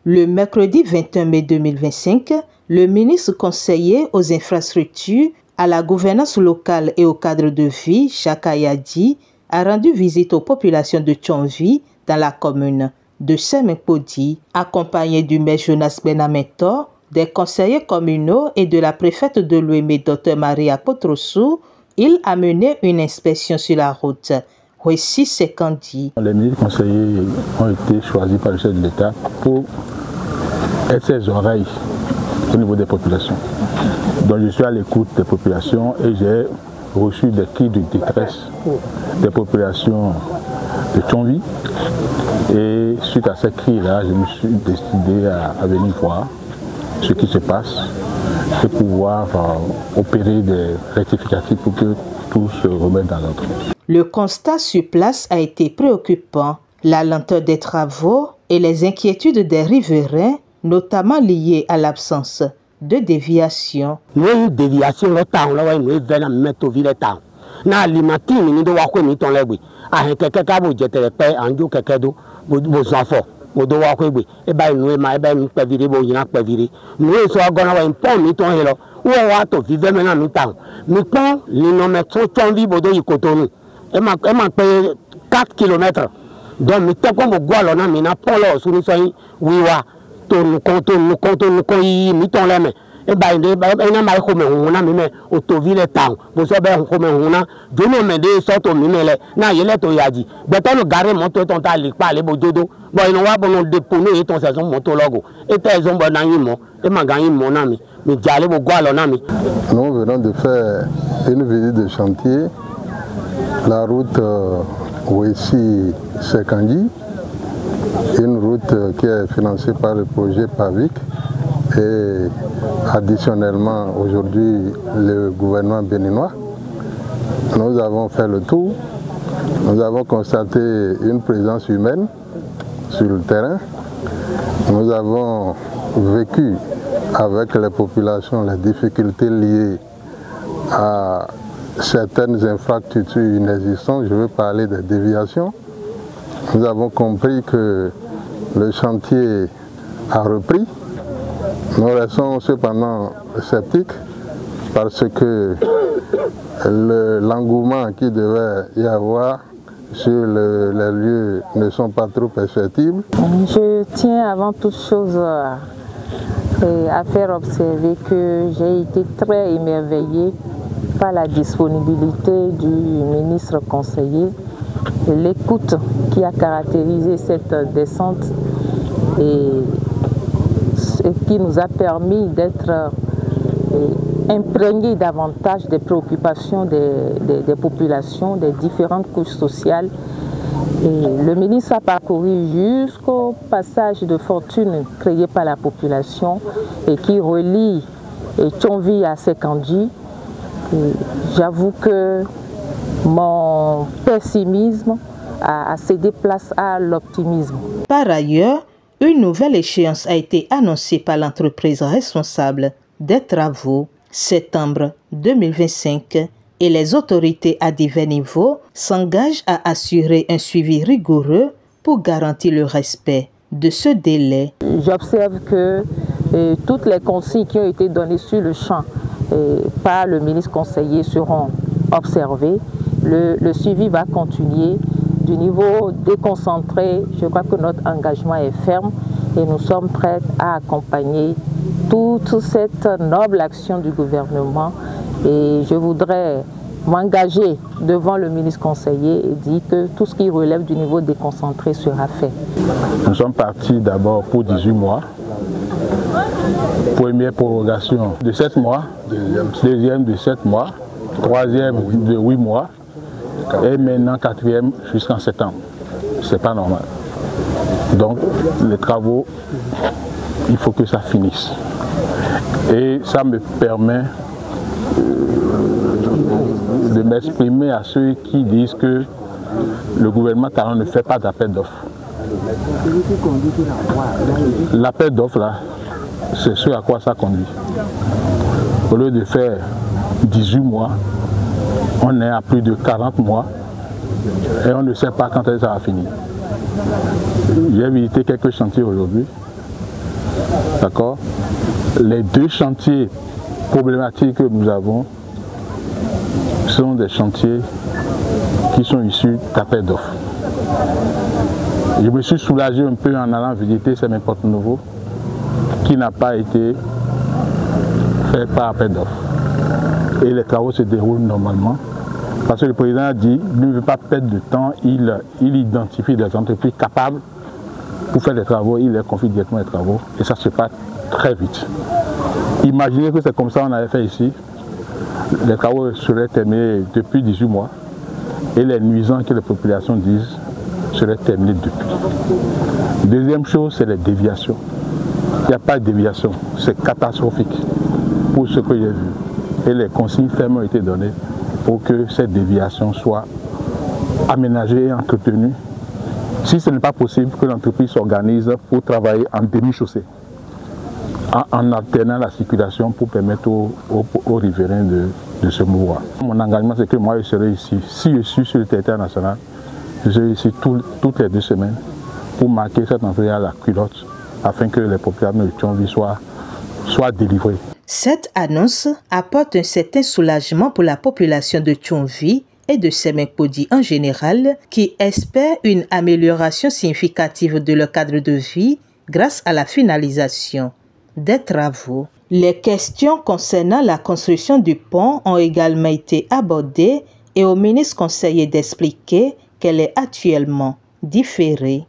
Le mercredi 21 mai 2025, le ministre conseiller aux infrastructures, à la gouvernance locale et au cadre de vie, Chaka Yadi, a rendu visite aux populations de Tchonvi dans la commune de Semenkpodi, accompagné du maire Jonas Benametor, des conseillers communaux et de la préfète de l'Ouémé, Dr Maria Potrosu. Il a mené une inspection sur la route. Voici ce qu'on dit. Les ministres conseillers ont été choisis par le chef de l'État pour être ses oreilles au niveau des populations. Donc je suis à l'écoute des populations et j'ai reçu des cris de détresse des populations de Tchonvi. Et suite à ces cris-là, je me suis décidé à venir voir ce qui se passe et pouvoir opérer des rectificatifs pour que tout se remette dans l'ordre. Le constat sur place a été préoccupant. La lenteur des travaux et les inquiétudes des riverains, notamment liées à l'absence de déviation. Nous avons une déviation, nous avons mettre au village. Nous avons alimenté, nous avons mis ton lait. À quelqu'un qui a jeté les paix, en Dieu, quelqu'un d'autre, vos enfants. Nous avons et bien nous avons pas viré, nous avons pas viré. Nous avons un pont, nous avons où on va te vivre maintenant, nous avons. Nous avons les noms qui sont vivants, ils cotonent. Et m'a payé 4 km. Donc, nous avons un goût, nous avons un pont là, nous sommes oui, nous comptons, nous les mains. Et bien, nous avons un autoville temps. Vous savez, nous avons un des sortes de mimelles. Nous avons yadi. Mais quand nous garons mon ton tali, pas les bododo, bon, nous avons dépourné ton saison montologo. Et tes ombres n'animent. Et m'a gagné mon ami. Mais j'allais au goût, l'ami. Nous venons de faire une visite de chantier. La route Ouessi-Sekandi, une route qui est financée par le projet PAVIC et additionnellement aujourd'hui le gouvernement béninois. Nous avons fait le tour, nous avons constaté une présence humaine sur le terrain, nous avons vécu avec les populations les difficultés liées à certaines infrastructures inexistantes. Je veux parler des déviations. Nous avons compris que le chantier a repris. Nous restons cependant sceptiques parce que l'engouement qui devait y avoir sur les lieux ne sont pas trop perceptibles. Je tiens avant toute chose à faire observer que j'ai été très émerveillée par la disponibilité du ministre conseiller, l'écoute qui a caractérisé cette descente et qui nous a permis d'être imprégnés davantage des préoccupations des populations, des différentes couches sociales. Et le ministre a parcouru jusqu'au passage de fortune créé par la population et qui relie Tchonvi à Sekandi. J'avoue que mon pessimisme a cédé place à l'optimisme. Par ailleurs, une nouvelle échéance a été annoncée par l'entreprise responsable des travaux, septembre 2025, et les autorités à divers niveaux s'engagent à assurer un suivi rigoureux pour garantir le respect de ce délai. J'observe que toutes les consignes qui ont été données sur le champ par le ministre conseiller seront observées. Le suivi va continuer. Du niveau déconcentré, je crois que notre engagement est ferme et nous sommes prêts à accompagner toute cette noble action du gouvernement. Et je voudrais m'engager devant le ministre conseiller et dire que tout ce qui relève du niveau déconcentré sera fait. Nous sommes partis d'abord pour 18 mois. Première prorogation de 7 mois, deuxième de 7 mois, troisième de 8 mois et maintenant quatrième jusqu'en septembre. C'est pas normal. Donc les travaux, il faut que ça finisse. Et ça me permet de m'exprimer à ceux qui disent que le gouvernement talent ne fait pas d'appel d'offres. L'appel d'offres là, c'est ce à quoi ça conduit. Au lieu de faire 18 mois, on est à plus de 40 mois et on ne sait pas quand ça va finir. J'ai visité quelques chantiers aujourd'hui D'accord? Les deux chantiers problématiques que nous avons sont des chantiers qui sont issus d'appels d'offres. Je me suis soulagé un peu en allant visiter Semen Porto Novo, qui n'a pas été fait par appel d'offres. Et les travaux se déroulent normalement. Parce que le président a dit qu'il ne veut pas perdre de temps, il identifie des entreprises capables pour faire des travaux, il les confie directement les travaux et ça se passe très vite. Imaginez que c'est comme ça qu'on avait fait ici. Les travaux seraient terminés depuis 18 mois et les nuisances que les populations disent seraient terminés depuis. Deuxième chose, c'est les déviations. Il n'y a pas de déviation, c'est catastrophique pour ce que j'ai vu. Et les consignes fermes ont été données pour que cette déviation soit aménagée et entretenue. Si ce n'est pas possible, que l'entreprise s'organise pour travailler en demi-chaussée, en alternant la circulation pour permettre aux riverains de se mouvoir. Mon engagement, c'est que moi, je serai ici. Si je suis sur le territoire national, je serai ici toutes les 2 semaines pour marquer cette entrée à la culotte afin que les populations de Thionville soient délivrées. Cette annonce apporte un certain soulagement pour la population de Thionville et de Semen-Podi en général, qui espèrent une amélioration significative de leur cadre de vie grâce à la finalisation des travaux. Les questions concernant la construction du pont ont également été abordées et au ministre conseillé d'expliquer qu'elle est actuellement différée.